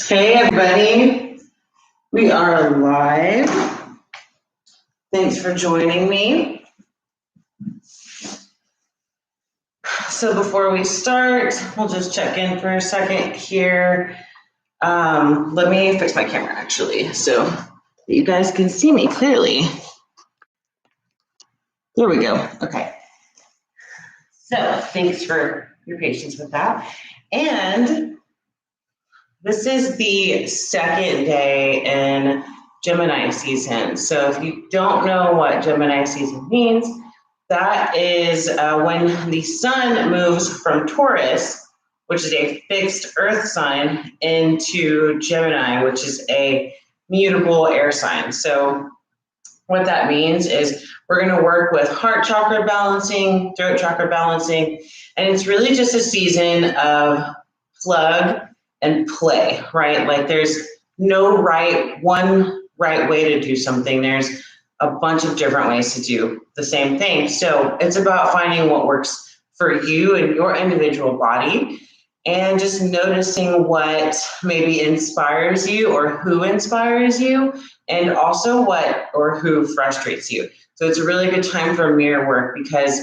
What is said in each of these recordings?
Hey everybody, we are live. Thanks for joining me. So before we start, we'll just check in for a second here. Let me fix my camera actually, so that you guys can see me clearly. There we go, okay. So thanks for your patience with that. And this is the second day in Gemini season. So if you don't know what Gemini season means, that is when the sun moves from Taurus, which is a fixed earth sign, into Gemini, which is a mutable air sign. So what that means is we're going to work with heart chakra balancing, throat chakra balancing, and it's really just a season of plug and play, right? Like there's no one right way to do something. There's a bunch of different ways to do the same thing. So it's about finding what works for you and your individual body and just noticing what maybe inspires you or who inspires you, and also what or who frustrates you. So it's a really good time for mirror work because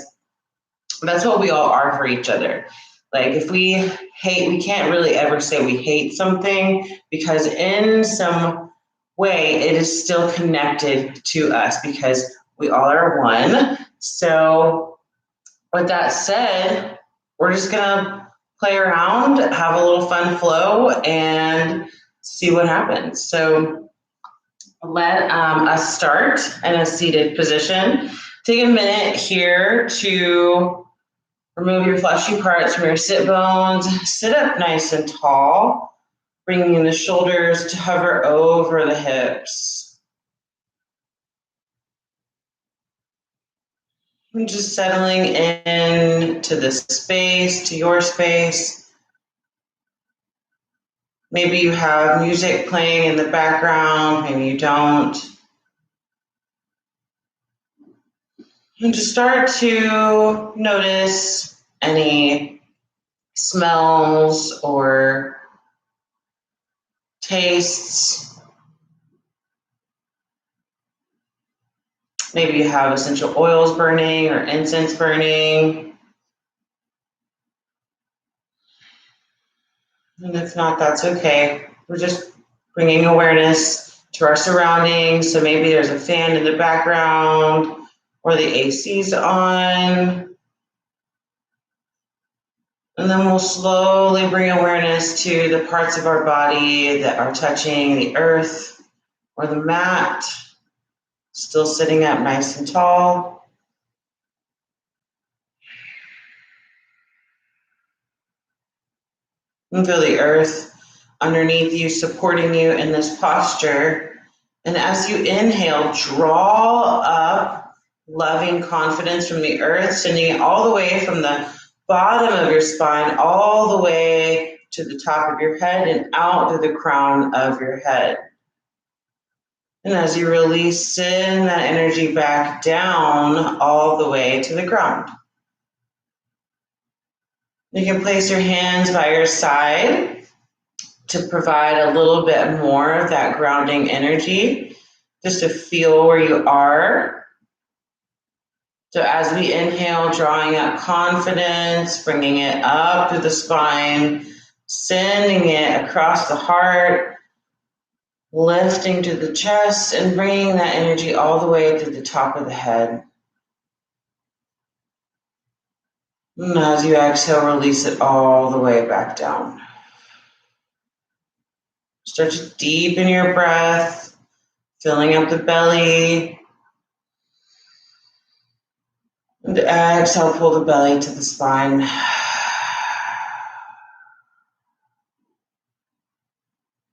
that's what we all are for each other. Like if we hate, we can't really ever say we hate something because in some way it is still connected to us because we all are one. So with that said, we're just gonna play around, have a little fun flow, and see what happens. So let us start in a seated position. Take a minute here to remove your fleshy parts from your sit bones. Sit up nice and tall, bringing the shoulders to hover over the hips. And just settling in to this space, to your space. Maybe you have music playing in the background, maybe you don't. And just start to notice any smells or tastes. Maybe you have essential oils burning or incense burning. And if not, that's okay. We're just bringing awareness to our surroundings. So maybe there's a fan in the background or the AC's on. And then we'll slowly bring awareness to the parts of our body that are touching the earth or the mat, still sitting up nice and tall. And feel the earth underneath you, supporting you in this posture. And as you inhale, draw up loving confidence from the earth, sending it all the way from the bottom of your spine, all the way to the top of your head and out through the crown of your head. And as you release, send that energy back down all the way to the ground. You can place your hands by your side to provide a little bit more of that grounding energy, just to feel where you are. So as we inhale, drawing up confidence, bringing it up through the spine, sending it across the heart, lifting to the chest, and bringing that energy all the way to the top of the head. And as you exhale, release it all the way back down. Start to deepen your breath, filling up the belly. And exhale, pull the belly to the spine.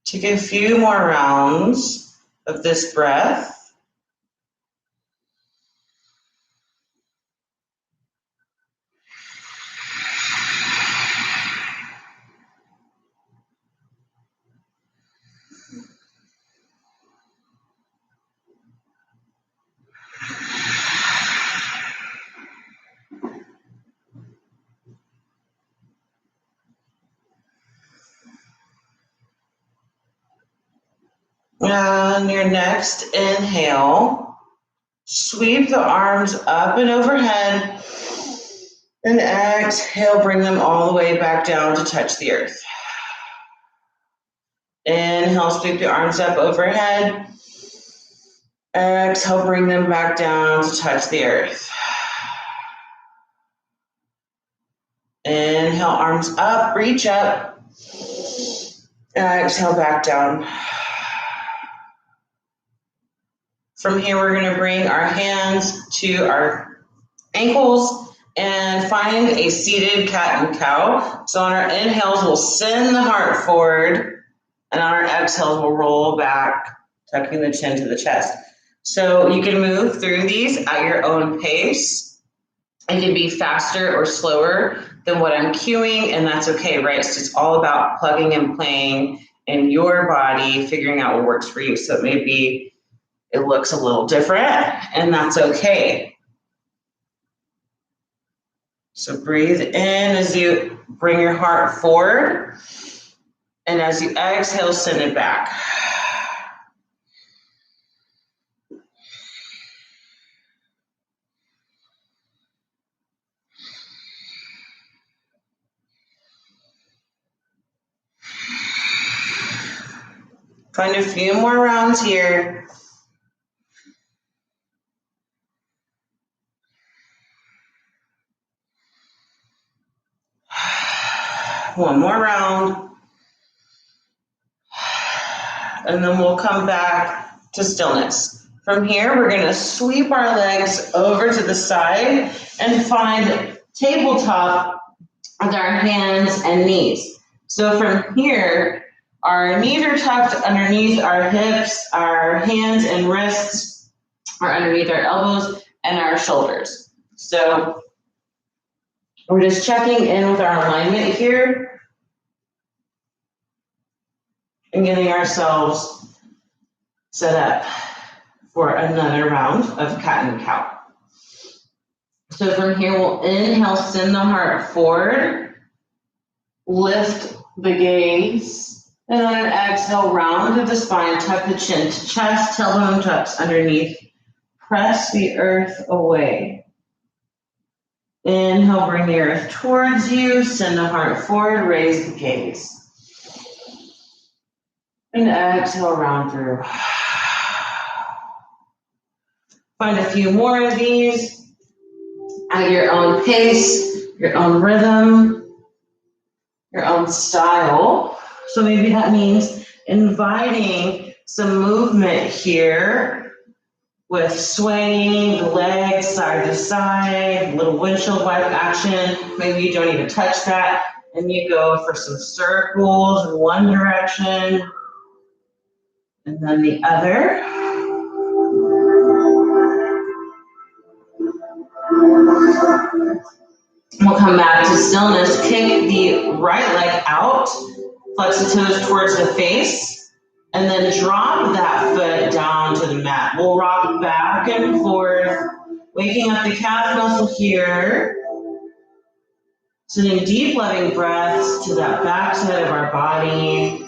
Take a few more rounds of this breath. On your next inhale, sweep the arms up and overhead, and exhale, bring them all the way back down to touch the earth. Inhale, sweep the arms up overhead. Exhale, bring them back down to touch the earth. Inhale, arms up, reach up. Exhale, back down. From here, we're going to bring our hands to our ankles and find a seated cat and cow. So on our inhales, we'll send the heart forward, and on our exhales, we'll roll back, tucking the chin to the chest. So you can move through these at your own pace. It can be faster or slower than what I'm cueing, and that's okay, right? It's just all about plugging and playing in your body, figuring out what works for you. So maybe it looks a little different, and that's okay. So breathe in as you bring your heart forward, and as you exhale, send it back. Find a few more rounds here. One more round. And then we'll come back to stillness. From here, we're going to sweep our legs over to the side and find tabletop with our hands and knees. So from here, our knees are tucked underneath our hips, our hands and wrists are underneath our elbows and our shoulders. So we're just checking in with our alignment here and getting ourselves set up for another round of cat and cow. So from here, we'll inhale, send the heart forward, lift the gaze, and on an exhale, round through the spine, tuck the chin to chest, tailbone tucks underneath, press the earth away. Inhale, bring the earth towards you, send the heart forward, raise the gaze. And exhale, round through. Find a few more of these at your own pace, your own rhythm, your own style. So maybe that means inviting some movement here with swaying the legs side to side, little windshield wipe action. Maybe you don't even touch that and you go for some circles in one direction and then the other. We'll come back to stillness, kick the right leg out, flex the toes towards the face, and then drop that foot down to the mat. We'll rock back and forth, waking up the calf muscle here, sending deep loving breaths to that back side of our body.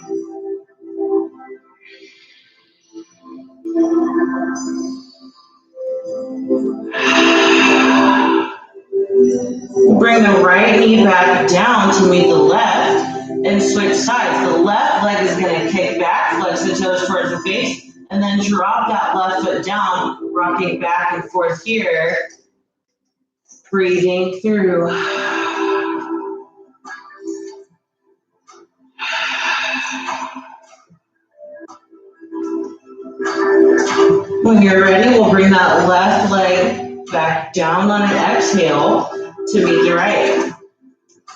Bring the right knee back down to meet the left and switch sides. The left leg is going to kick back, flex the toes towards the face, and then drop that left foot down, rocking back and forth here. Breathing through. When you're ready, we'll bring that left leg back down on an exhale to meet the right.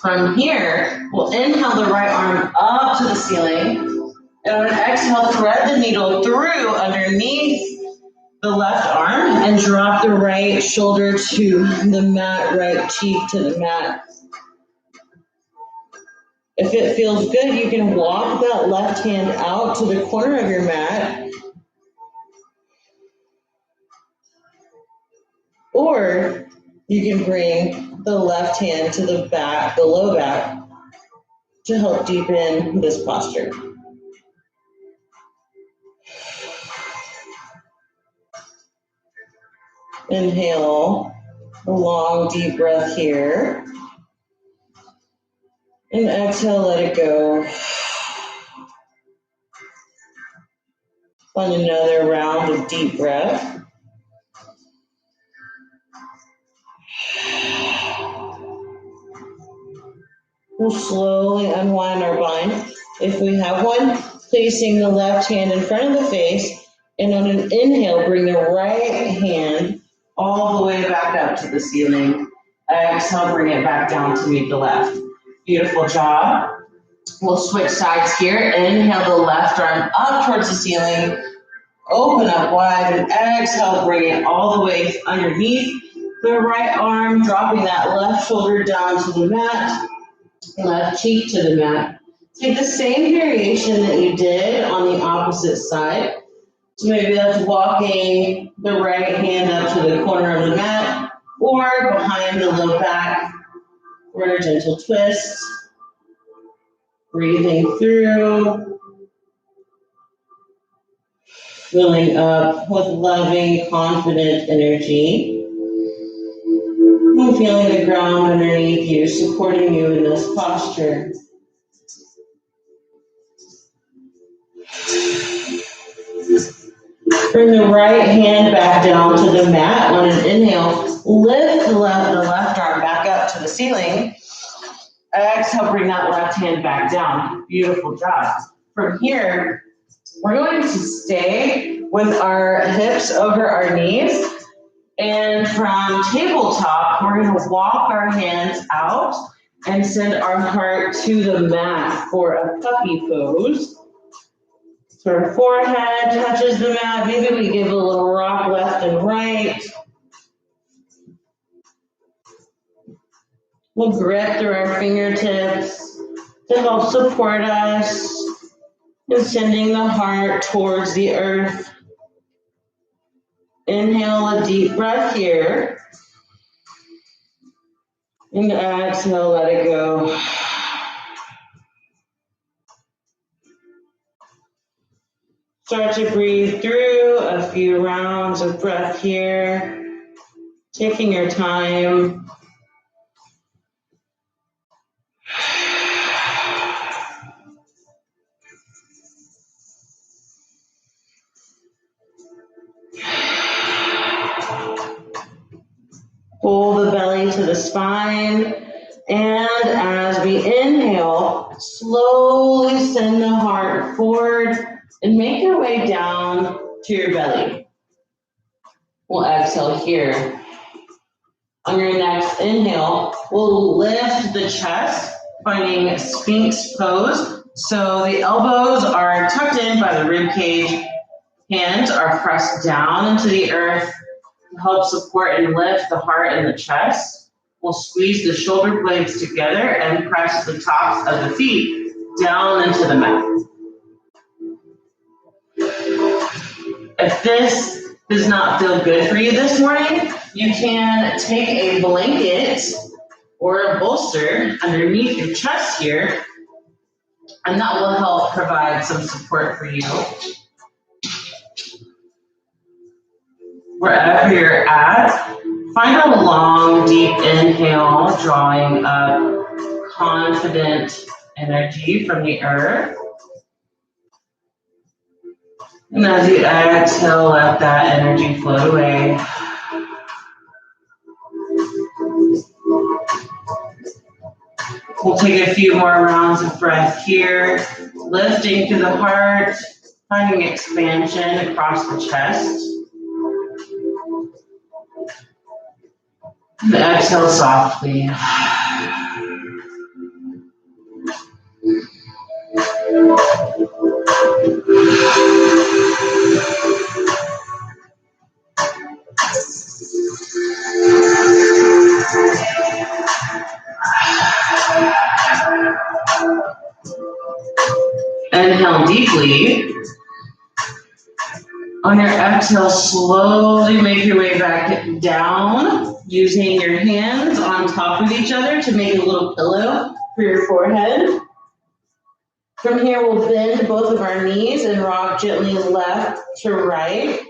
From here, we'll inhale the right arm up to the ceiling, and on an exhale, thread the needle through underneath the left arm and drop the right shoulder to the mat, right cheek to the mat. If it feels good, you can walk that left hand out to the corner of your mat, or you can bring the left hand to the back, the low back, to help deepen this posture. Inhale, a long deep breath here. And exhale, let it go. On another round of deep breath. We'll slowly unwind our bind. If we have one, placing the left hand in front of the face, and on an inhale, bring the right hand all the way back up to the ceiling. Exhale, bring it back down to meet the left. Beautiful job. We'll switch sides here. Inhale the left arm up towards the ceiling. Open up wide and exhale, bring it all the way underneath the right arm, dropping that left shoulder down to the mat. Left cheek to the mat. Take the same variation that you did on the opposite side. So maybe that's walking the right hand up to the corner of the mat or behind the low back for a gentle twist. Breathing through. Filling up with loving, confident energy. And feeling the ground underneath you, supporting you in this posture. Bring the right hand back down to the mat on an inhale. Lift the left arm back up to the ceiling. Exhale, bring that left hand back down. Beautiful job. From here, we're going to stay with our hips over our knees. And from tabletop, we're going to walk our hands out and send our heart to the mat for a puppy pose. So our forehead touches the mat. Maybe we give a little rock left and right. We'll grip through our fingertips to help support us and sending the heart towards the earth. Inhale a deep breath here. And exhale, let it go. Start to breathe through a few rounds of breath here. Taking your time. Pull the belly to the spine, and as we inhale, slowly send the heart forward and make your way down to your belly. We'll exhale here. On your next inhale, we'll lift the chest, finding Sphinx pose. So the elbows are tucked in by the rib cage, hands are pressed down into the earth, help support and lift the heart and the chest. We'll squeeze the shoulder blades together and press the tops of the feet down into the mat. If this does not feel good for you this morning, you can take a blanket or a bolster underneath your chest here, and that will help provide some support for you. Wherever you're at, find a long, deep inhale, drawing up confident energy from the earth. And as you exhale, let that energy float away. We'll take a few more rounds of breath here, lifting through the heart, finding expansion across the chest. And exhale softly. Inhale deeply. On your exhale, slowly make your way back down, using your hands on top of each other to make a little pillow for your forehead. From here, we'll bend both of our knees and rock gently left to right.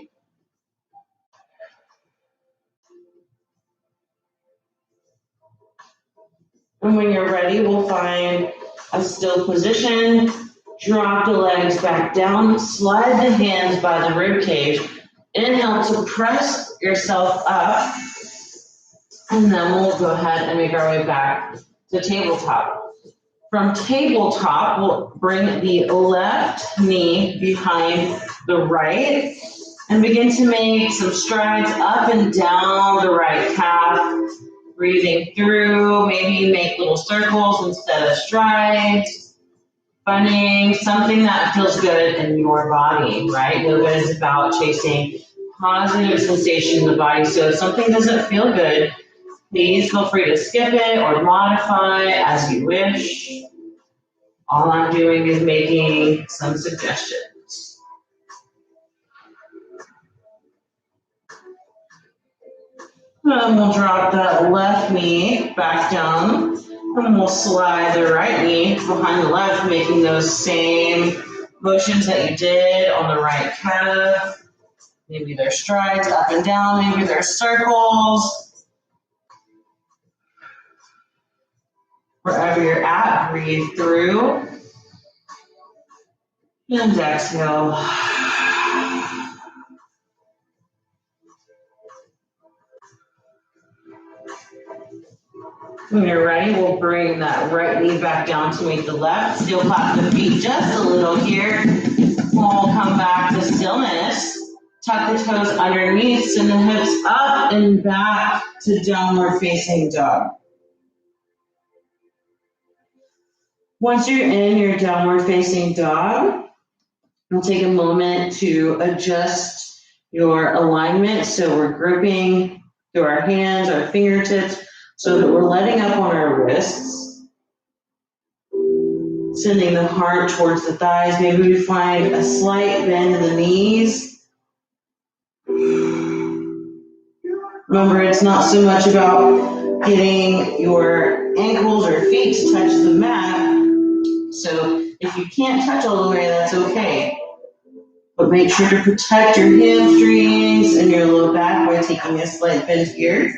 And when you're ready, we'll find a still position. Drop the legs back down. Slide the hands by the rib cage. Inhale to press yourself up. And then we'll go ahead and make our way back to tabletop. From tabletop, we'll bring the left knee behind the right and begin to make some strides up and down the right calf. Breathing through, maybe make little circles instead of strides. Finding something that feels good in your body, right? Yoga is about chasing positive sensation in the body. So if something doesn't feel good, please feel free to skip it or modify as you wish. All I'm doing is making some suggestions. And we'll drop that left knee back down. And we'll slide the right knee behind the left, making those same motions that you did on the right calf. Maybe they're strides up and down, maybe they're circles. Wherever you're at, breathe through. And exhale. When you're ready, we'll bring that right knee back down to meet the left. Still clap the feet just a little here. We'll come back to stillness. Tuck the toes underneath, send the hips up and back to downward facing dog. Once you're in your downward facing dog, we'll take a moment to adjust your alignment. So we're gripping through our hands, our fingertips, so that we're letting up on our wrists, sending the heart towards the thighs. Maybe we find a slight bend in the knees. Remember, it's not so much about getting your ankles or feet to touch the mat. So if you can't touch all the way, that's okay. But make sure to protect your hamstrings and your low back by taking a slight bend here.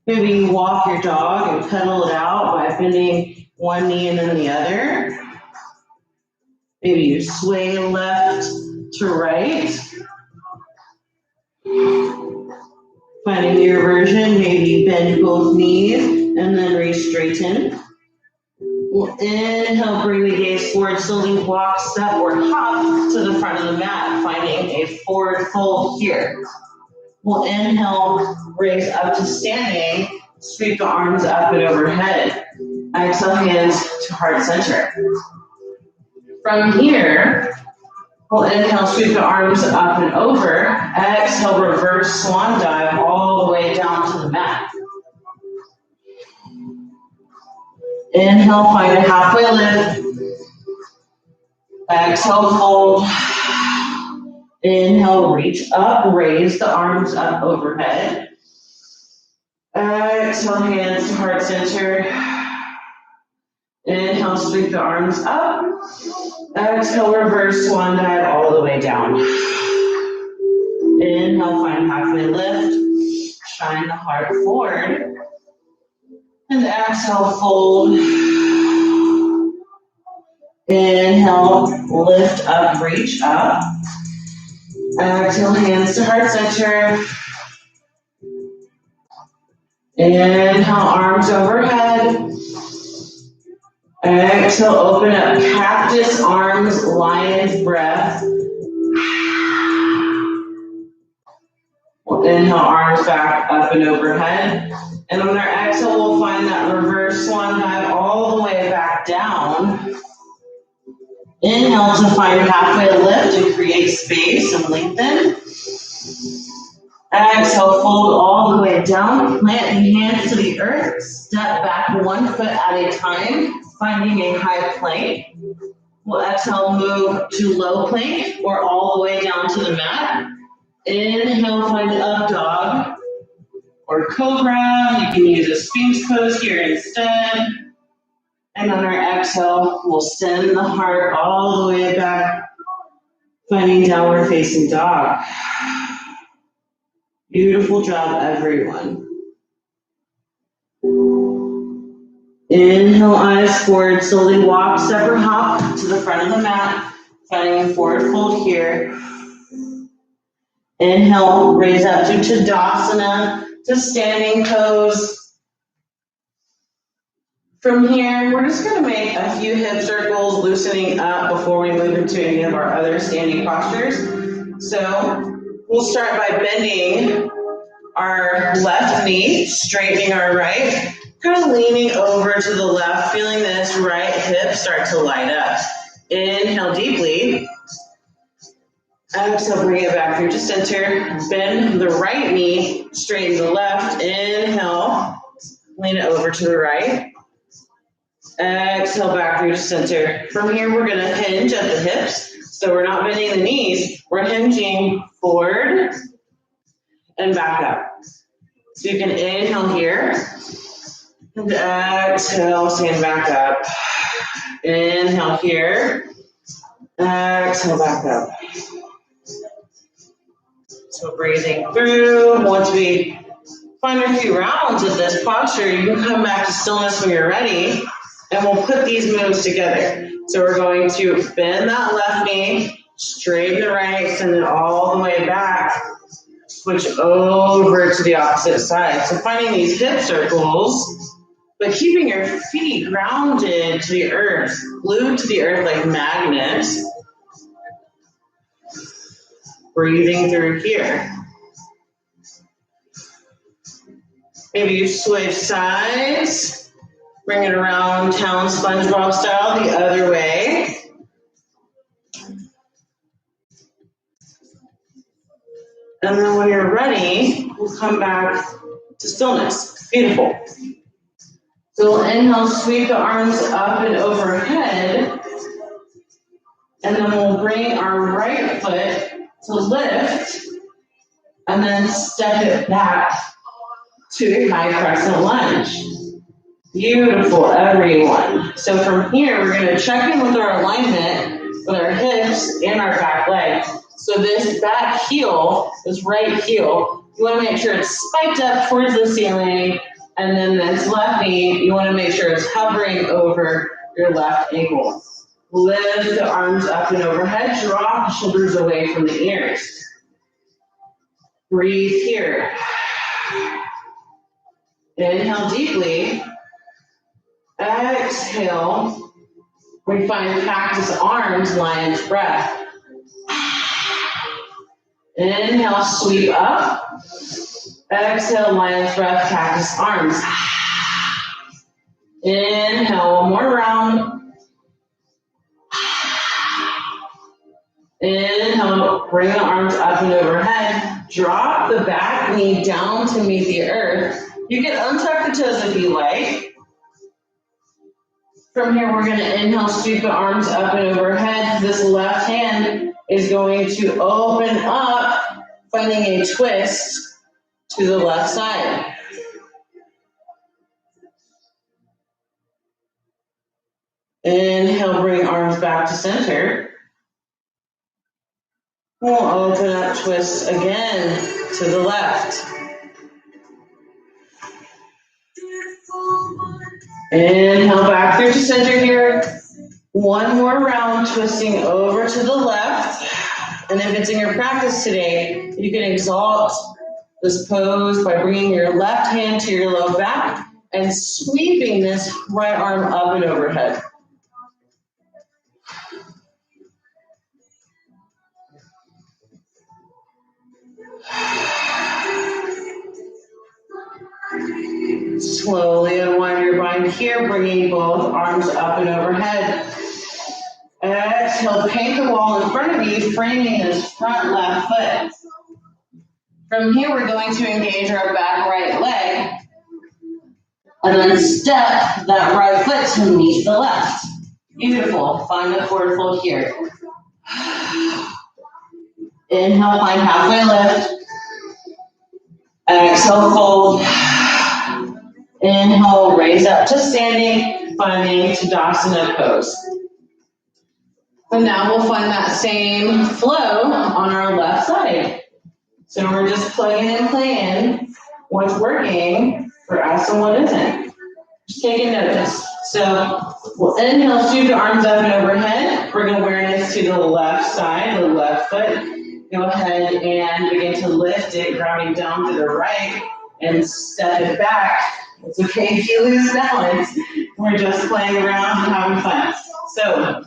Maybe you walk your dog and pedal it out by bending one knee and then the other. Maybe you sway left to right. Finding your version, maybe bend both knees and then re-straighten. We'll inhale, bring the gaze forward, slowly walk, step, or hop to the front of the mat, finding a forward fold here. We'll inhale, raise up to standing, sweep the arms up and overhead. Exhale, hands to heart center. From here, we'll inhale, sweep the arms up and over. Exhale, reverse swan dive all the way down to the mat. Inhale, find a halfway lift. Exhale, fold. Inhale, reach up, raise the arms up overhead. Exhale, hands to heart center. Inhale, sweep the arms up. Exhale, reverse swan dive all the way down. Inhale, find halfway lift. Shine the heart forward. And exhale, fold. Inhale, lift up, reach up. Exhale, hands to heart center. Inhale, arms overhead. Exhale, open up, cactus arms, lion's breath. We'll inhale, arms back up and overhead. And on our exhale, we'll find that reverse swan dive all the way back down. Inhale to find halfway lift and create space and lengthen. Exhale, fold all the way down. Plant the hands to the earth. Step back 1 foot at a time, finding a high plank. We'll exhale, move to low plank or all the way down to the mat. Inhale, find up dog or cobra. You can use a sphinx pose here instead. And on our exhale, we'll send the heart all the way back, finding downward facing dog. Beautiful job, everyone. Inhale, eyes forward, slowly walk, separate hop to the front of the mat, finding a forward fold here. Inhale, raise up to Tadasana, to standing pose. From here, we're just gonna make a few hip circles, loosening up before we move into any of our other standing postures. So we'll start by bending our left knee, straightening our right, kind of leaning over to the left, feeling this right hip start to light up. Inhale deeply. Exhale, bring it back through to center. Bend the right knee, straighten the left. Inhale, lean it over to the right. Exhale, back through to center. From here, we're gonna hinge at the hips. So we're not bending the knees, we're hinging forward and back up. So you can inhale here, and exhale, stand back up. Inhale here, exhale, back up. So breathing through. Once we find a few rounds of this posture, you can come back to stillness when you're ready, and we'll put these moves together. So we're going to bend that left knee, straighten the right, send it all the way back, switch over to the opposite side. So finding these hip circles, but keeping your feet grounded to the earth, glued to the earth like magnets. Breathing through here. Maybe you switch sides, bring it around town SpongeBob style the other way. And then when you're ready, we'll come back to stillness. Beautiful. So we'll inhale, sweep the arms up and overhead. And then we'll bring our right foot to lift, and then step it back to a high crescent lunge. Beautiful, everyone. So from here, we're gonna check in with our alignment with our hips and our back leg. So this back heel, this right heel, you wanna make sure it's spiked up towards the ceiling, and then this left knee, you wanna make sure it's hovering over your left ankle. Lift the arms up and overhead, drop the shoulders away from the ears. Breathe here. Inhale deeply. Exhale. We find cactus arms, lion's breath. Inhale, sweep up. Exhale, lion's breath, cactus arms. Inhale, one more round. Inhale, bring the arms up and overhead. Drop the back knee down to meet the earth. You can untuck the toes if you like. From here, we're gonna inhale, sweep the arms up and overhead. This left hand is going to open up, finding a twist to the left side. Inhale, bring arms back to center. We'll open up, twist again to the left. Inhale, back through to center here. One more round, twisting over to the left. And if it's in your practice today, you can exalt this pose by bringing your left hand to your low back and sweeping this right arm up and overhead. Slowly unwind your bind here, bringing both arms up and overhead. Exhale, paint the wall in front of you, framing this front left foot. From here, we're going to engage our back right leg, and then step that right foot to meet the left. Beautiful. Find the forward fold here. Inhale, find halfway lift. Exhale, fold. Inhale, raise up to standing, finding Tadasana pose. So now we'll find that same flow on our left side. So we're just plugging and playing what's working for us and what isn't. Just taking notice. So we'll inhale, sweep the arms up and overhead. Bring awareness to the left side, the left foot. Go ahead and begin to lift it, grounding down to the right, and step it back. It's okay if you lose balance. We're just playing around and having fun. So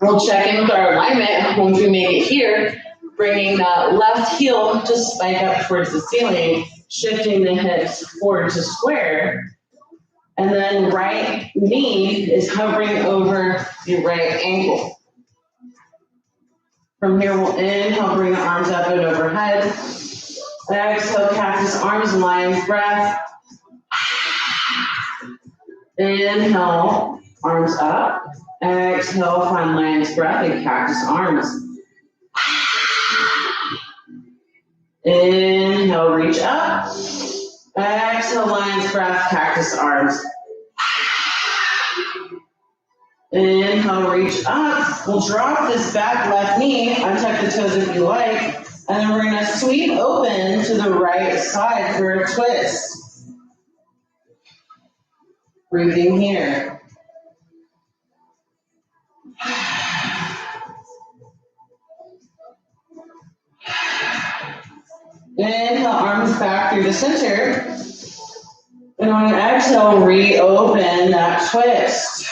we'll check in with our alignment once we make it here, bringing that left heel to spike up towards the ceiling, shifting the hips forward to square. And then right knee is hovering over the right ankle. From here, we'll inhale, bring the arms up and overhead. Exhale, cactus arms, lion's breath. Inhale, arms up. Exhale, find lion's breath and cactus arms. Inhale, reach up. Exhale, lion's breath, cactus arms. Inhale, reach up. We'll drop this back left knee, untuck the toes if you like, and then we're gonna sweep open to the right side for a twist. Breathing here. Inhale, arms back through the center. And on your exhale, reopen that twist.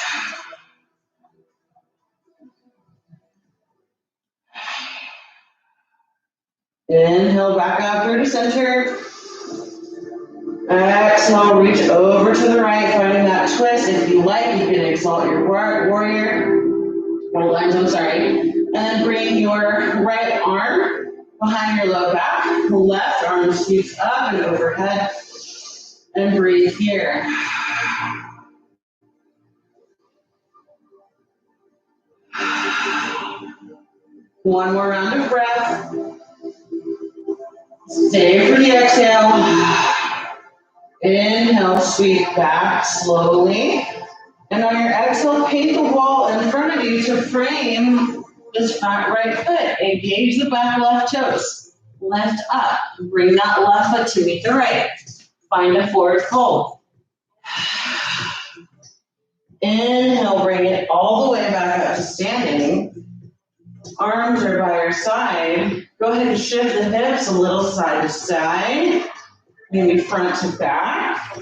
Inhale, back up through the center. Exhale, reach over to the right, finding that twist. If you like, you can exalt your warrior, or lunge, I'm sorry. And then bring your right arm behind your low back. Left arm sweeps up and overhead. And breathe here. One more round of breath. Stay for the exhale. Inhale, sweep back slowly. And on your exhale, paint the wall in front of you to frame this front right foot. Engage the back left toes. Lift up. Bring that left foot to meet the right. Find a forward fold. Inhale, bring it all the way back up to standing. Arms are by your side. Go ahead and shift the hips a little side to side. Maybe front to back.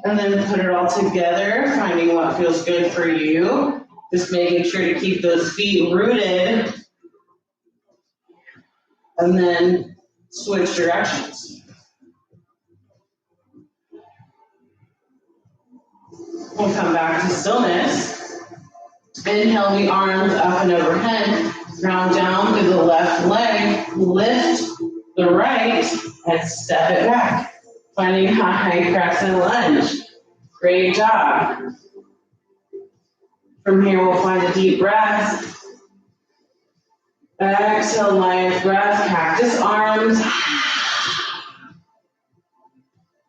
And then put it all together, finding what feels good for you. Just making sure to keep those feet rooted. And then switch directions. We'll come back to stillness. Inhale the arms up and overhead. Ground down through the left leg. Lift the right and step it back. Finding high crescent lunge. Great job. From here, we'll find a deep breath. Exhale, lion's breath, cactus arms.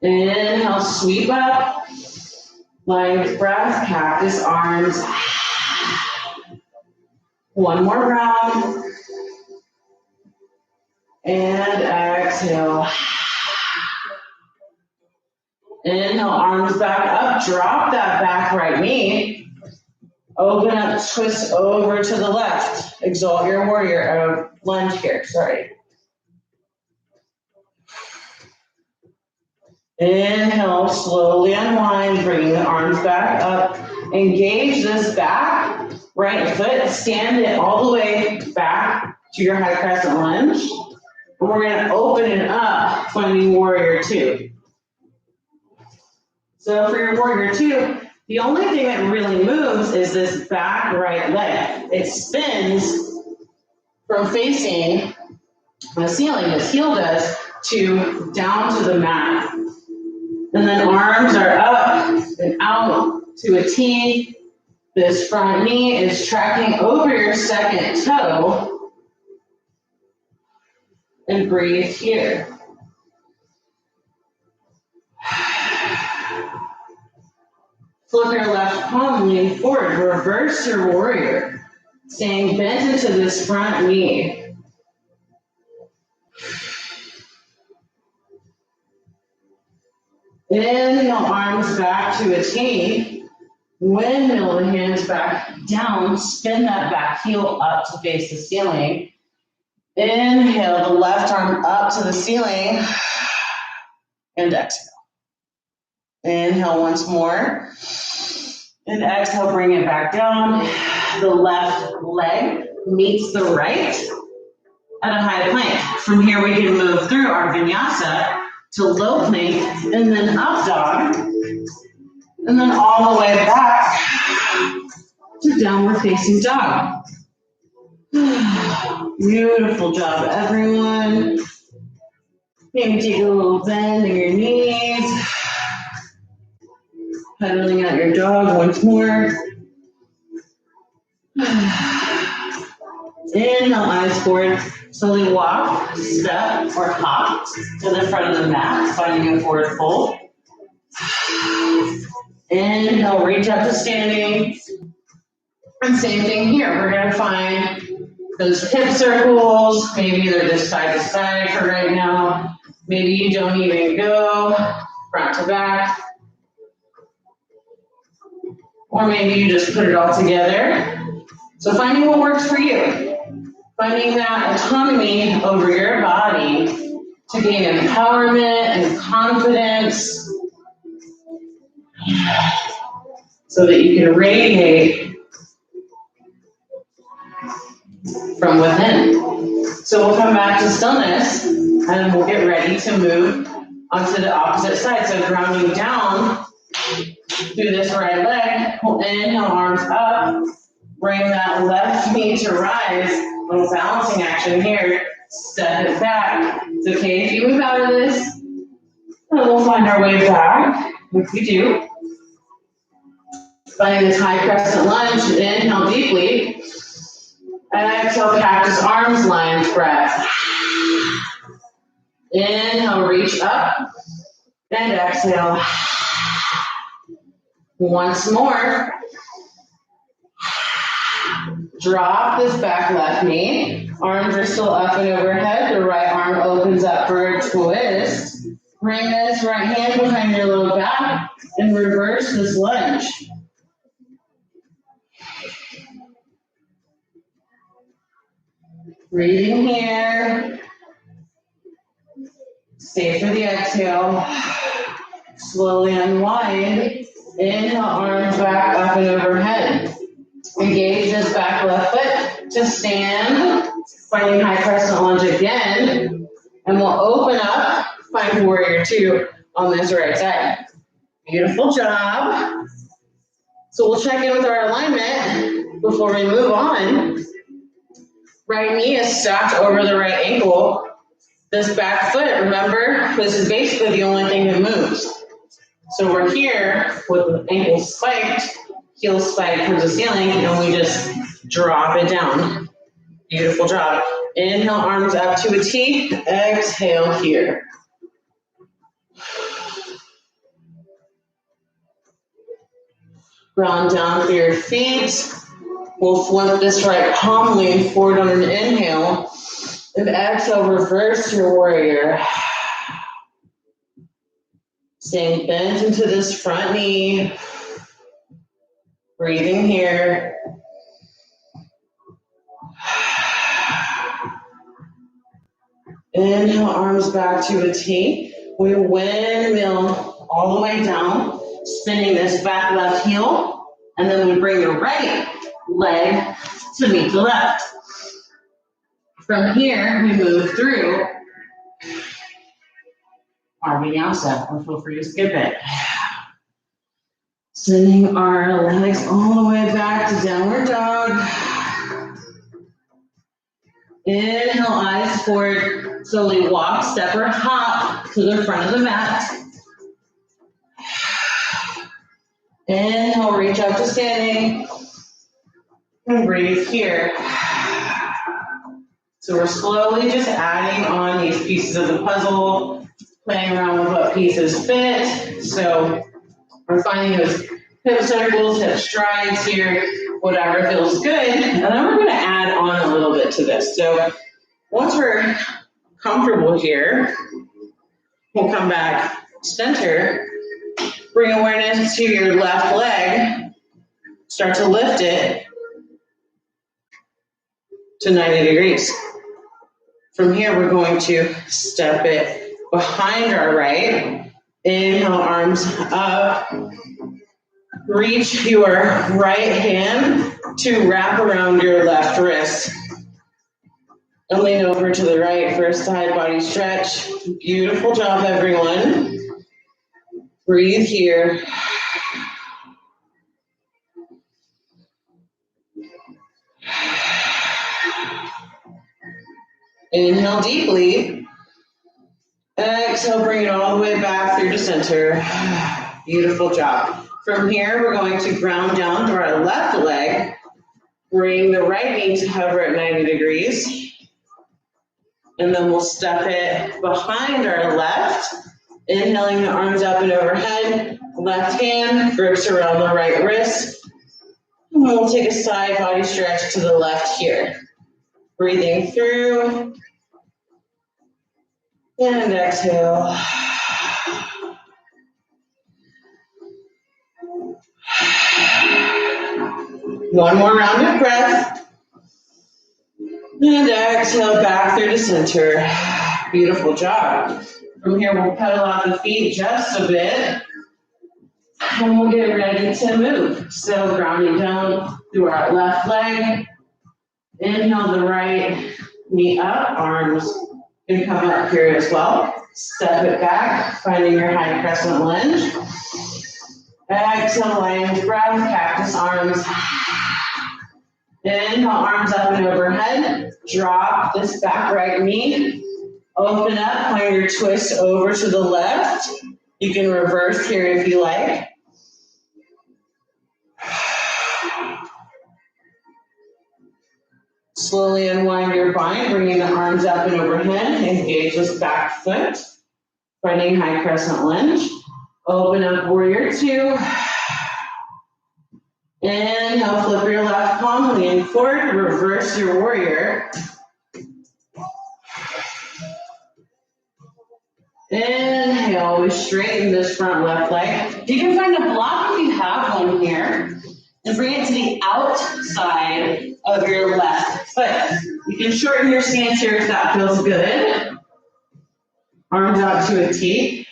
Inhale, sweep up. Lion's breath, cactus arms. One more round. And exhale. Inhale, arms back up. Drop that back right knee. Open up, twist over to the left. Exalt your warrior, lunge here, sorry. Inhale, slowly unwind, bringing the arms back up. Engage this back right foot, stand it all the way back to your high crescent lunge. And we're gonna open it up, finding warrior two. So for your warrior two, the only thing that really moves is this back right leg. It spins from facing the ceiling, as heel does, to down to the mat. And then arms are up and out to a T. This front knee is tracking over your second toe. And breathe here. Flip your left palm, lean forward, reverse your warrior. Staying bent into this front knee. Inhale, arms back to a T. Windmill the hands back down. Spin that back heel up to face the ceiling. Inhale, the left arm up to the ceiling. And exhale. Inhale once more. And exhale, bring it back down. The left leg meets the right at a high plank. From here, we can move through our vinyasa to low plank, and then up dog, and then all the way back to downward facing dog. Beautiful job, everyone. Maybe take a little bend in your knees. Pedaling out your dog once more. Inhale, eyes forward. Slowly walk, step, or hop to the front of the mat, finding a forward fold. Inhale, reach up to standing. And same thing here. We're going to find those hip circles. Maybe they're just side to side for right now. Maybe you don't even go front to back. Or maybe you just put it all together. So finding what works for you. Finding that autonomy over your body to gain empowerment and confidence so that you can radiate from within. So we'll come back to stillness and we'll get ready to move onto the opposite side. So grounding down through this right leg, we'll inhale, arms up, bring that left knee to rise. Little balancing action here. Step it back. It's okay if you move out of this. And we'll find our way back, which we do. Finding this high crescent lunge. Inhale deeply. And exhale, cactus arms, lion's breath. Inhale, reach up. And exhale. Once more. Drop this back left knee. Arms are still up and overhead. The right arm opens up for a twist. Bring this right hand behind your low back and reverse this lunge. Breathing here. Stay for the exhale. Slowly unwind. Inhale, arms back up and overhead. Engage this back left foot to stand, finding high crescent lunge again, and we'll open up, find warrior two on this right side. Beautiful job. So we'll check in with our alignment before we move on. Right knee is stacked over the right ankle. This back foot, remember, this is basically the only thing that moves. So we're here with the ankle spiked, heels spiked towards the ceiling, and we just drop it down. Beautiful job. Inhale, arms up to a T. Exhale here. Ground down through your feet. We'll flip this right palm, lean forward on an inhale. And exhale, reverse your warrior. Staying bent into this front knee. Breathing here. Inhale, arms back to a T. We windmill all the way down, spinning this back left heel, and then we bring the right leg to meet the left. From here, we move through our vinyasa, or feel free to skip it. Sending our legs all the way back to downward dog. Inhale, eyes forward. Slowly walk, step, or hop to the front of the mat. Inhale, reach up to standing. And breathe here. So we're slowly just adding on these pieces of the puzzle, playing around with what pieces fit. So we're finding those hip circles, hip strides here, whatever feels good. And then we're going to add on a little bit to this. So once we're comfortable here, we'll come back center Bring awareness to your left leg. Start to lift it to 90 degrees. From here, we're going to step it behind our right. Inhale, arms up. Reach your right hand to wrap around your left wrist. And lean over to the right for a side body stretch. Beautiful job, everyone. Breathe here. Inhale deeply. Exhale, bring it all the way back through to center. Beautiful job. From here, we're going to ground down through our left leg. Bring the right knee to hover at 90 degrees. And then we'll step it behind our left. Inhaling the arms up and overhead. Left hand grips around the right wrist. And we'll take a side body stretch to the left here. Breathing through. And exhale. One more round of breath. And exhale back through to center. Beautiful job. From here, we'll pedal out the feet just a bit. And we'll get ready to move. So grounding down through our left leg. Inhale the right knee up, arms can come up here as well. Step it back, finding your high crescent lunge. Exhale, lion's breath, cactus arms. Inhale, arms up and overhead. Drop this back right knee. Open up, find your twist over to the left. You can reverse here if you like. Slowly unwind your bind, bringing the arms up and overhead. Engage this back foot. Finding high crescent lunge. Open up warrior two. Inhale, flip your left palm, lean forward, reverse your warrior. Inhale, we straighten this front left leg. You can find a block if you have one here, and bring it to the outside of your left foot. You can shorten your stance here if that feels good. Arms out to a T.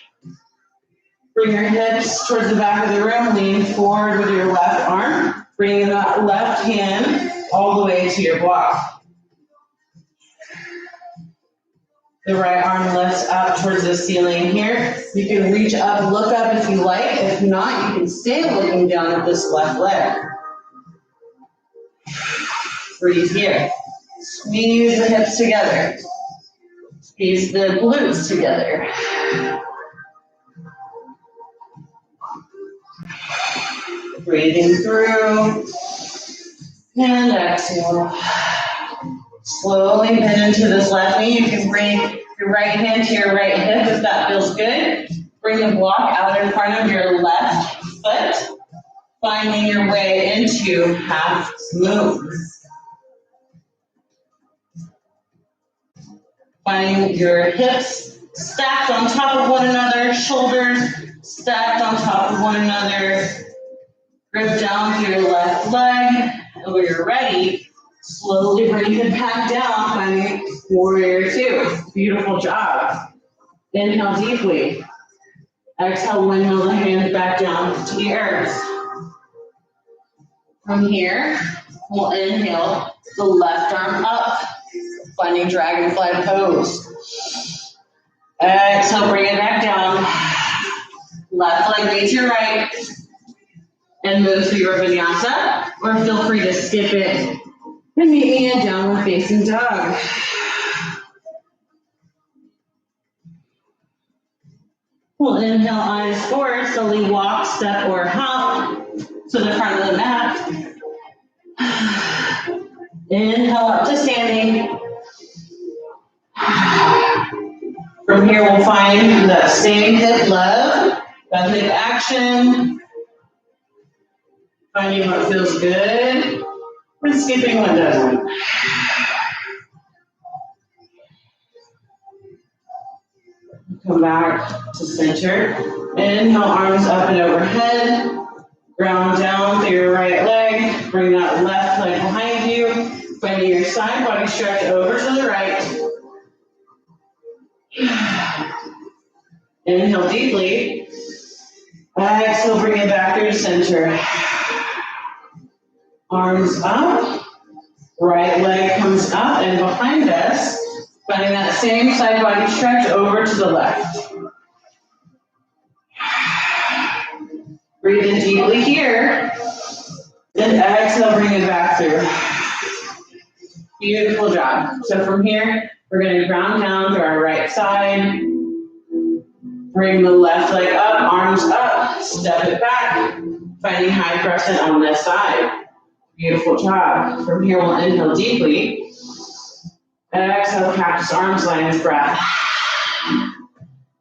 Bring your hips towards the back of the room, lean forward with your left arm. Bring that left hand all the way to your block. The right arm lifts up towards the ceiling here. You can reach up, look up if you like. If not, you can stay looking down at this left leg. Breathe here. Squeeze the hips together. Squeeze the glutes together. Breathing through. And exhale. Slowly bend into this left knee. You can bring your right hand to your right hip if that feels good. Bring the block out in front of your left foot. Finding your way into half move. Finding your hips stacked on top of one another, shoulders stacked on top of one another. Grip down to your left leg. And when you're ready, slowly bring it back down, finding warrior two. Beautiful job. Inhale deeply. Exhale, windmill the hands back down to the earth. From here, we'll inhale the left arm up, finding dragonfly pose. Exhale, bring it back down. Left leg meets your right. And move to your vinyasa, or feel free to skip it and meet me in downward facing dog. We'll inhale, eyes forward, slowly walk, step, or hop to the front of the mat. Inhale up to standing. From here, we'll find the same hip love, that hip action. Finding what feels good, and skipping what doesn't. Come back to center. Inhale, arms up and overhead. Ground down through your right leg. Bring that left leg behind you. Finding your side body stretch over to the right. Inhale deeply. Exhale, bring it back through center. Arms up. Right leg comes up and behind us. Finding that same side body stretch over to the left. Breathe in deeply here. And exhale, bring it back through. Beautiful job. So from here, we're going to ground down to our right side. Bring the left leg up, arms up, step it back. Finding high crescent on this side. Beautiful job. From here, we'll inhale deeply. Exhale, cactus arms, lion's breath.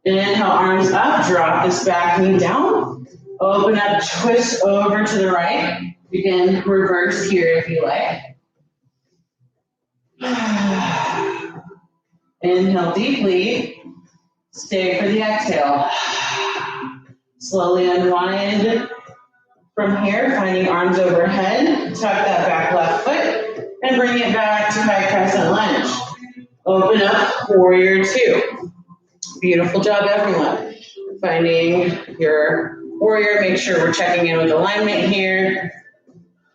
Inhale, arms up, drop this back knee down. Open up, twist over to the right. You can reverse here if you like. Inhale deeply. Stay for the exhale. Slowly unwind from here, finding arms overhead. Tuck that back left foot and bring it back to high crescent lunge. Open up, warrior two. Beautiful job, everyone. Finding your warrior, make sure we're checking in with alignment here.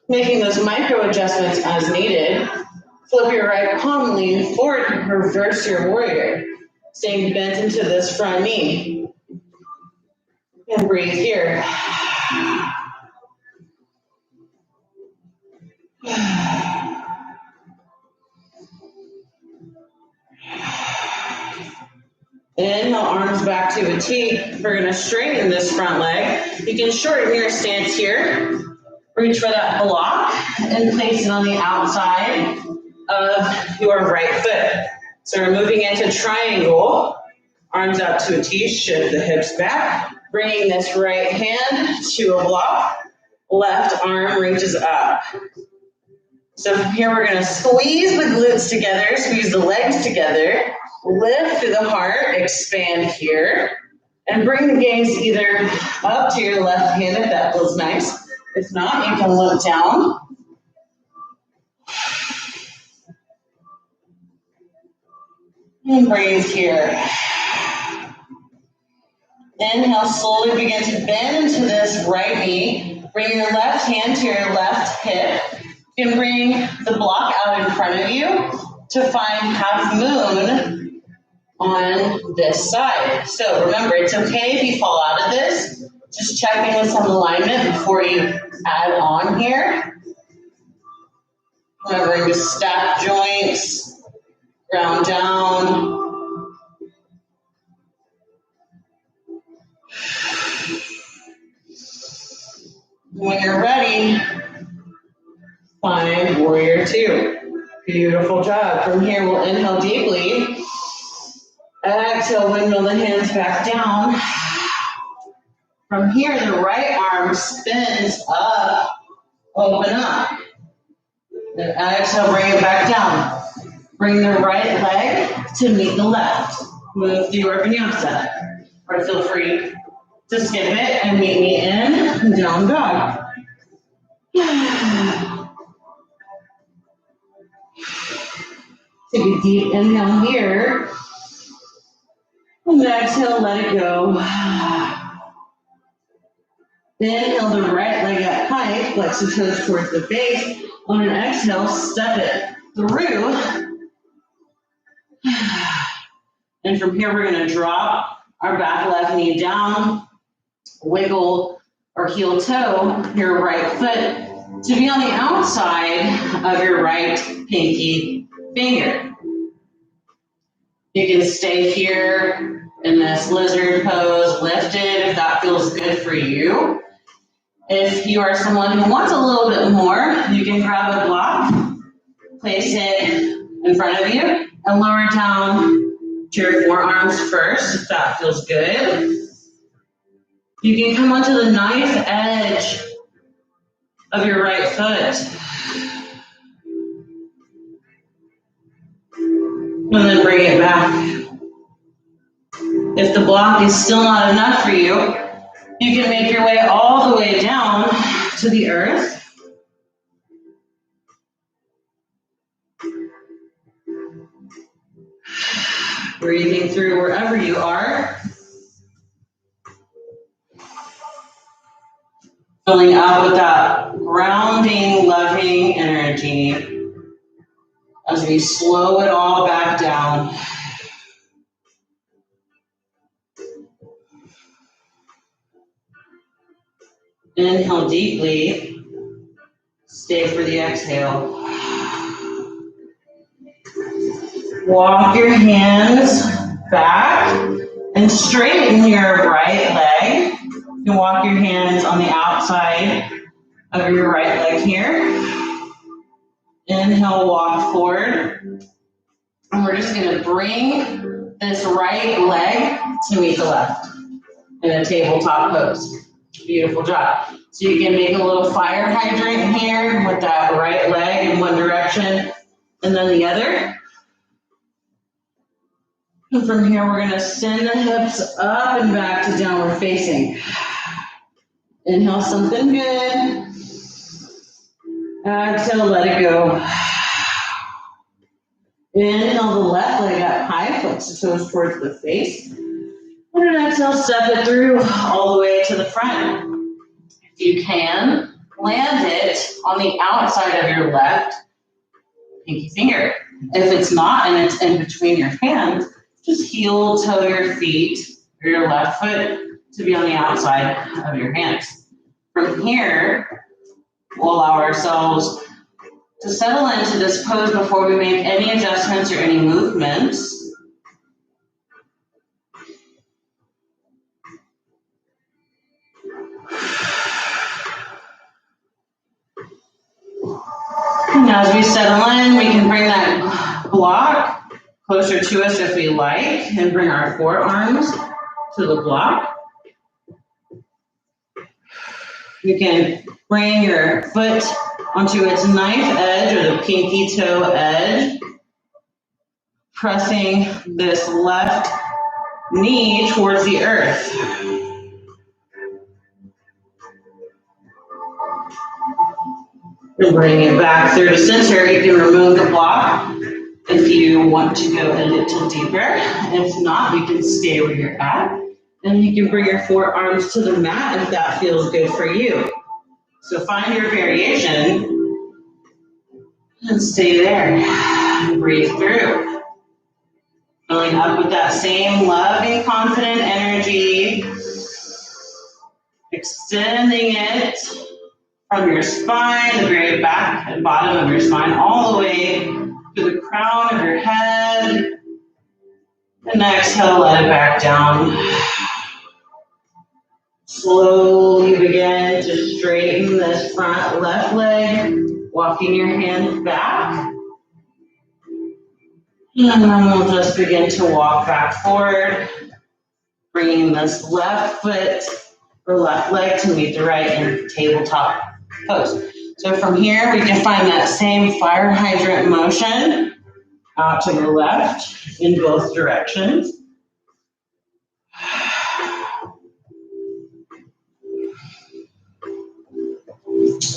Making those micro adjustments as needed. Flip your right palm, lean forward, reverse your warrior. Staying bent into this front knee. And breathe here. Inhale, arms back to a T. We're going to straighten this front leg. You can shorten your stance here. Reach for that block and place it on the outside of your right foot. So we're moving into triangle. Arms out to a T, shift the hips back. Bringing this right hand to a block. Left arm reaches up. So from here, we're going to squeeze the glutes together, squeeze the legs together. Lift through the heart, expand here. And bring the gaze either up to your left hand if that feels nice. If not, you can look down. And breathe here. Inhale, slowly begin to bend into this right knee. Bring your left hand to your left hip. You can bring the block out in front of you to find half moon on this side. So remember, it's okay if you fall out of this. Just check in with some alignment before you add on here. Remembering to stack joints, ground down. When you're ready, find warrior two. Beautiful job. From here, we'll inhale deeply. Exhale, windmill the hands back down. From here, the right arm spins up, open up. Then exhale, bring it back down. Bring the right leg to meet the left. Move through your vinyasa. Or feel free to skip it and meet me in down dog. Take a deep inhale here. And exhale, let it go. Inhale the right leg up high, flex the toes towards the base. On an exhale, step it through. And from here, we're going to drop our back left knee down, wiggle or heel toe your right foot to be on the outside of your right pinky finger. You can stay here in this lizard pose, lifted if that feels good for you. If you are someone who wants a little bit more, you can grab a block, place it in front of you, and lower down to your forearms first, if that feels good. You can come onto the knife edge of your right foot. And then bring it back. If the block is still not enough for you, you can make your way all the way down to the earth. Breathing through wherever you are. Filling up with that grounding, loving energy as we slow it all back down. Inhale deeply. Stay for the exhale. Walk your hands back and straighten your right leg. You can walk your hands on the outside of your right leg here. Inhale, walk forward. And we're just going to bring this right leg to meet the left in a tabletop pose. Beautiful job. So you can make a little fire hydrant here with that right leg in one direction and then the other. And from here, we're going to send the hips up and back to downward facing. Inhale something good. Exhale, let it go. Inhale the left leg up high, flex the toes towards the face. And then exhale, step it through all the way to the front. If you can, land it on the outside of your left pinky finger. If it's not and it's in between your hands, just heel toe your feet or your left foot to be on the outside of your hands. From here, we'll allow ourselves to settle into this pose before we make any adjustments or any movements. And as we settle in, we can bring that block closer to us if we like, and bring our forearms to the block. You can bring your foot onto its knife edge or the pinky toe edge, pressing this left knee towards the earth. And bring it back through to center. You can remove the block if you want to go a little deeper. If not, you can stay where you're at. And you can bring your forearms to the mat if that feels good for you. So find your variation and stay there. And breathe through. Filling up with that same loving, confident energy. Extending it from your spine, the very back and bottom of your spine, all the way to the crown of your head. And exhale, let it back down. Slowly begin to straighten this front left leg, walking your hands back. And then we'll just begin to walk back forward, bringing this left foot or left leg to meet the right in tabletop pose. So from here, we can find that same fire hydrant motion out to the left in both directions.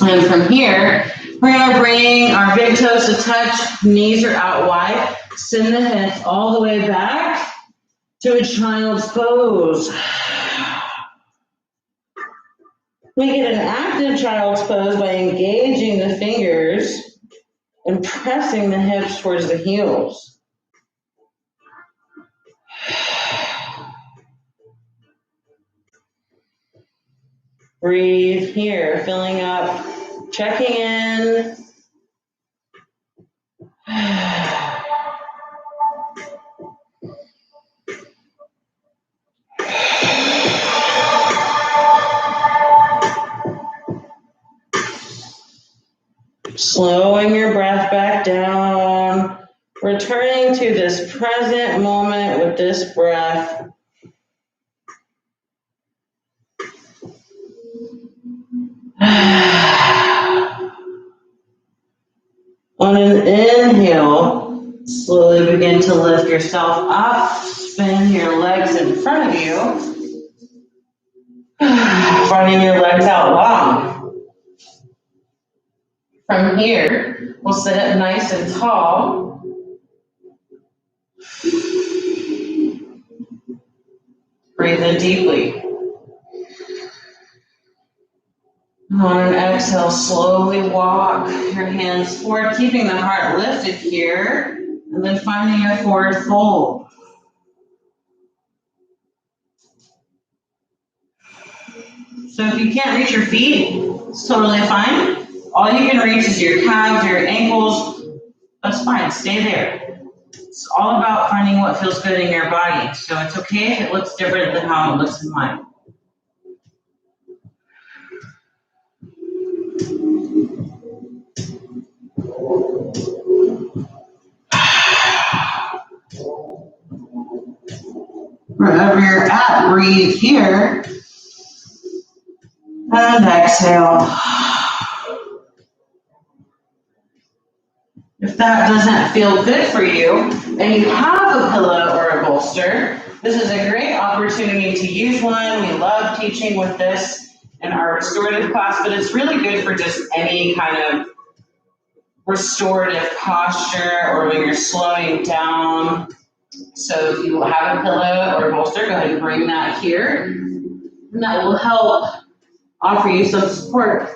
And from here, we're going to bring our big toes to touch, knees are out wide, send the hips all the way back to a child's pose. Make it an active child's pose by engaging the fingers and pressing the hips towards the heels. Breathe here, filling up, checking in. Slowing your breath back down, returning to this present moment with this breath. On an inhale, slowly begin to lift yourself up, Spin your legs in front of you, running your legs out long. From here, we'll sit up nice and tall. Breathe in deeply. On an exhale, slowly walk your hands forward, keeping the heart lifted here, and then finding a forward fold. So if you can't reach your feet, it's totally fine. All you can reach is your calves, your ankles. That's fine, stay there. It's all about finding what feels good in your body. So it's okay if it looks different than how it looks in mine. Wherever you're at, breathe here. And exhale. If that doesn't feel good for you, and you have a pillow or a bolster, this is a great opportunity to use one. We love teaching with this in our restorative class, but it's really good for just any kind of restorative posture or when you're slowing down. So if you have a pillow or a bolster, go ahead and bring that here. And that will help offer you some support.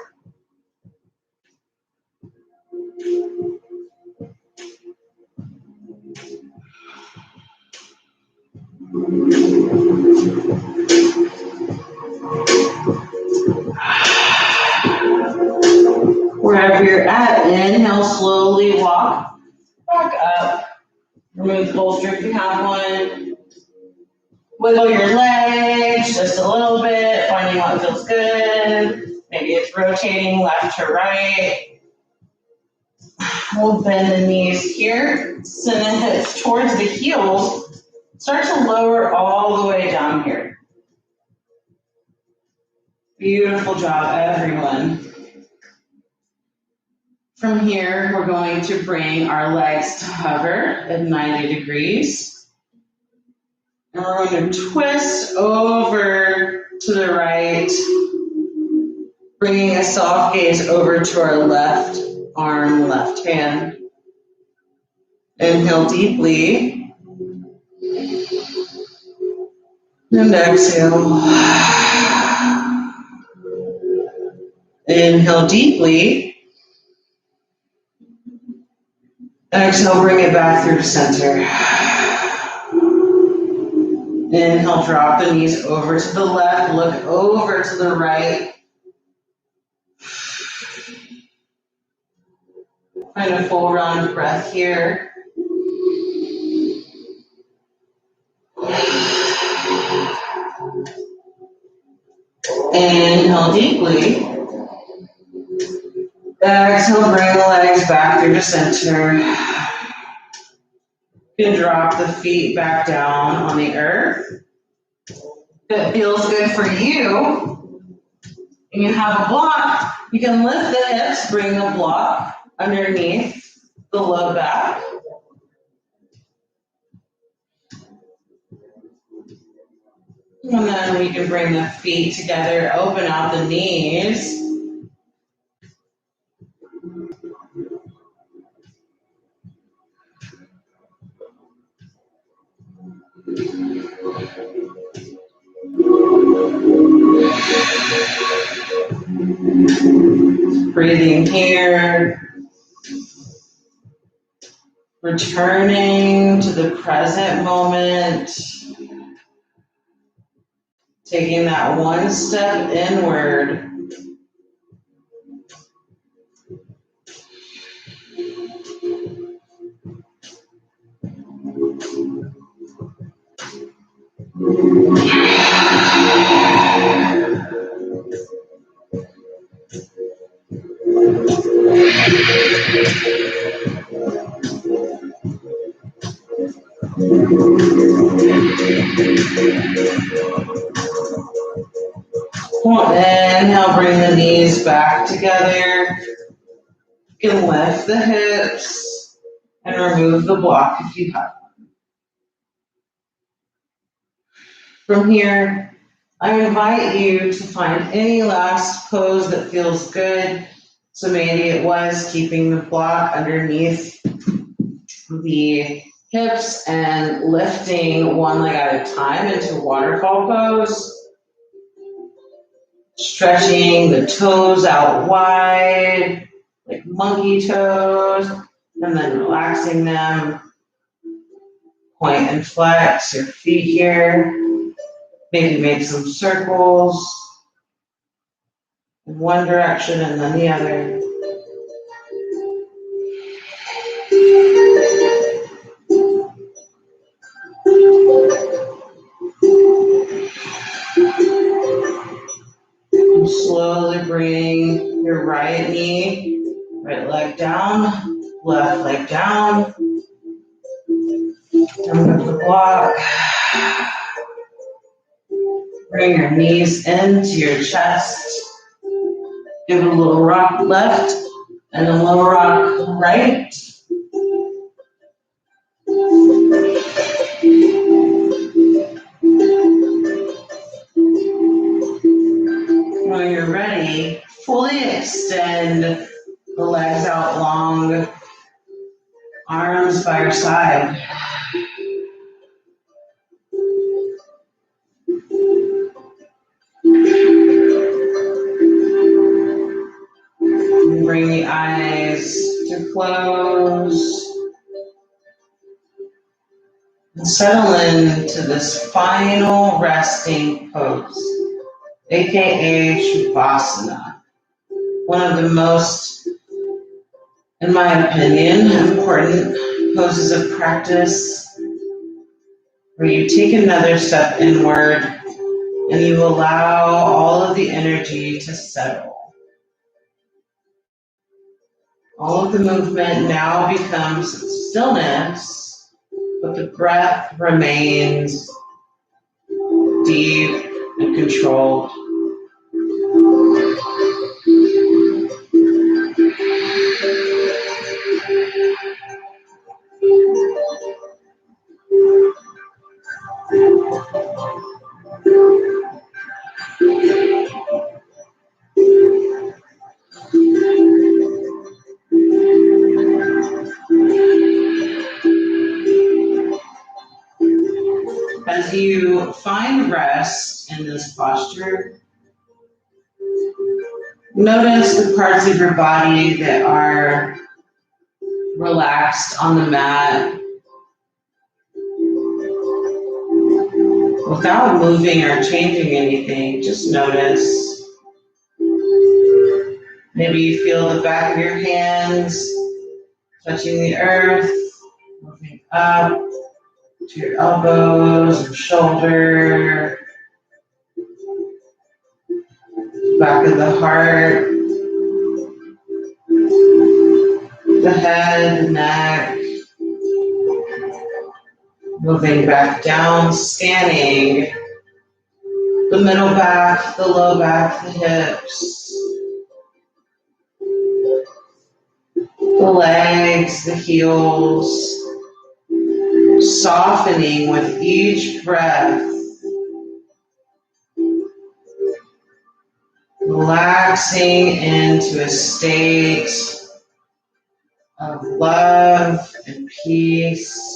Wherever you're at, inhale, slowly walk back up. Remove the bolster if you have one. Wiggle your legs just a little bit, finding what feels good. Maybe it's rotating left to right. We'll bend the knees here. Send the hips towards the heels. Start to lower all the way down here. Beautiful job, everyone. From here, we're going to bring our legs to hover at 90 degrees. And we're going to twist over to the right, bringing a soft gaze over to our left arm, left hand. Inhale deeply. And exhale. Inhale deeply. Exhale, bring it back through the center. Inhale, drop the knees over to the left, look over to the right. Find a full round breath here. Inhale deeply. Exhale, bring the legs back through the center. You can drop the feet back down on the earth. If it feels good for you, and you have a block, you can lift the hips, bring the block underneath the low back. And then we can bring the feet together, open out the knees. Breathing here. Returning to the present moment. Taking that one step inward. Inhale, bring the knees back together. You can lift the hips and remove the block if you have. From here, I invite you to find any last pose that feels good. So maybe it was keeping the block underneath the hips and lifting one leg at a time into waterfall pose. Stretching the toes out wide, like monkey toes, and then relaxing them. Point and flex your feet here. Maybe make some circles in one direction and then the other. And slowly bring your right knee, right leg down, left leg down. Down with the block. Bring your knees into your chest. Give a little rock left and a little rock right. When you're ready, fully extend the legs out long, arms by your side. Bring the eyes to close. And settle into this final resting pose, aka Shavasana. One of the most, in my opinion, important poses of practice, where you take another step inward and you allow all of the energy to settle. All of the movement now becomes stillness, but the breath remains deep and controlled. As you find rest in this posture, notice the parts of your body that are relaxed on the mat without moving or changing anything. Just notice. Maybe you feel the back of your hands touching the earth, moving up to your elbows and shoulder, back of the heart, the head, the neck, moving back down, scanning the middle back, the low back, the hips, the legs, the heels, softening with each breath, relaxing into a state of love and peace.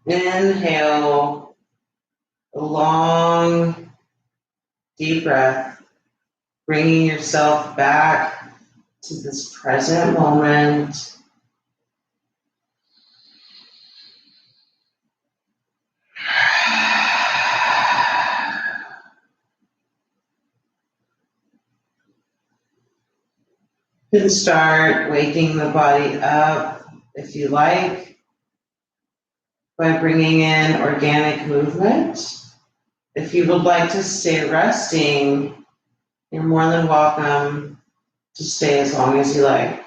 Inhale, a long, deep breath, bringing yourself back to this present moment. You can start waking the body up, if you like, by bringing in organic movement. If you would like to stay resting, you're more than welcome to stay as long as you like.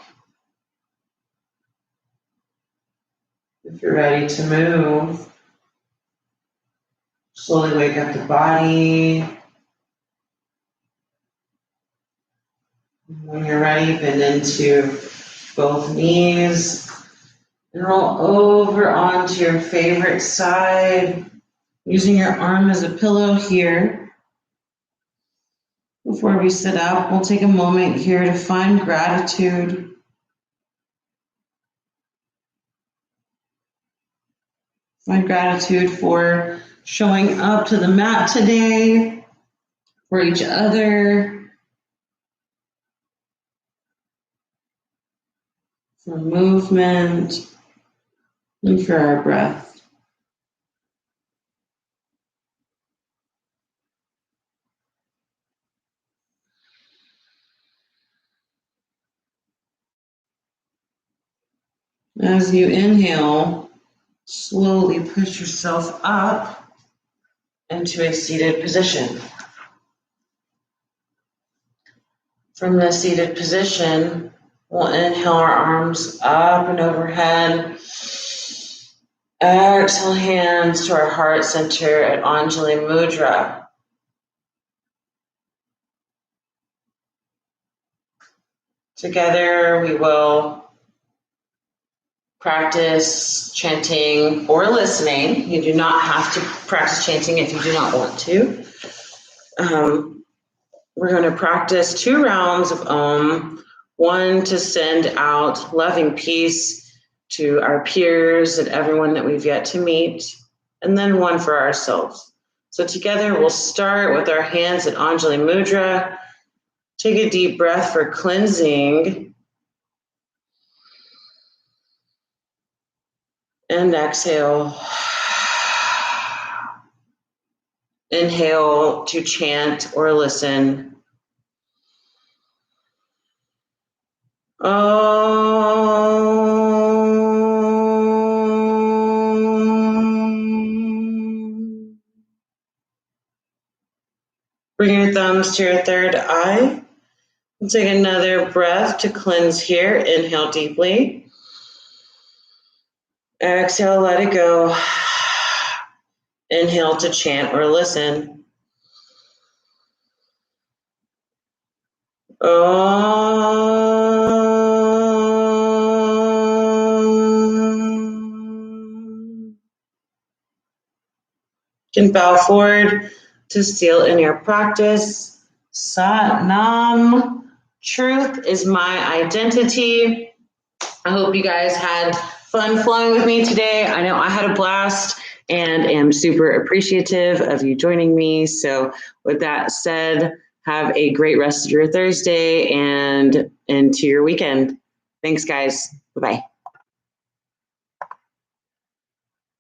If you're ready to move, slowly wake up the body. When you're ready, bend into both knees and roll over onto your favorite side, using your arm as a pillow here. Before we sit up, we'll take a moment here to find gratitude. Find gratitude for showing up to the mat today, for each other, for movement, and for our breath. As you inhale, slowly push yourself up into a seated position. From the seated position, we'll inhale our arms up and overhead. Exhale, hands to our heart center at Anjali Mudra. Together, we will practice chanting or listening. You do not have to practice chanting if you do not want to. We're going to practice 2 rounds of Om, one to send out loving peace to our peers and everyone that we've yet to meet, and then one for ourselves. So together we'll start with our hands at Anjali Mudra. Take a deep breath for cleansing. And exhale. Inhale to chant or listen. Bring your thumbs to your third eye. Take another breath to cleanse here. Inhale deeply. Exhale, let it go. Inhale to chant or listen. You can bow forward to seal in your practice. Sat Nam. Truth is my identity. I hope you guys had fun flowing with me today. I know I had a blast and am super appreciative of you joining me. So with that said, have a great rest of your Thursday and into your weekend. Thanks, guys. Bye-bye.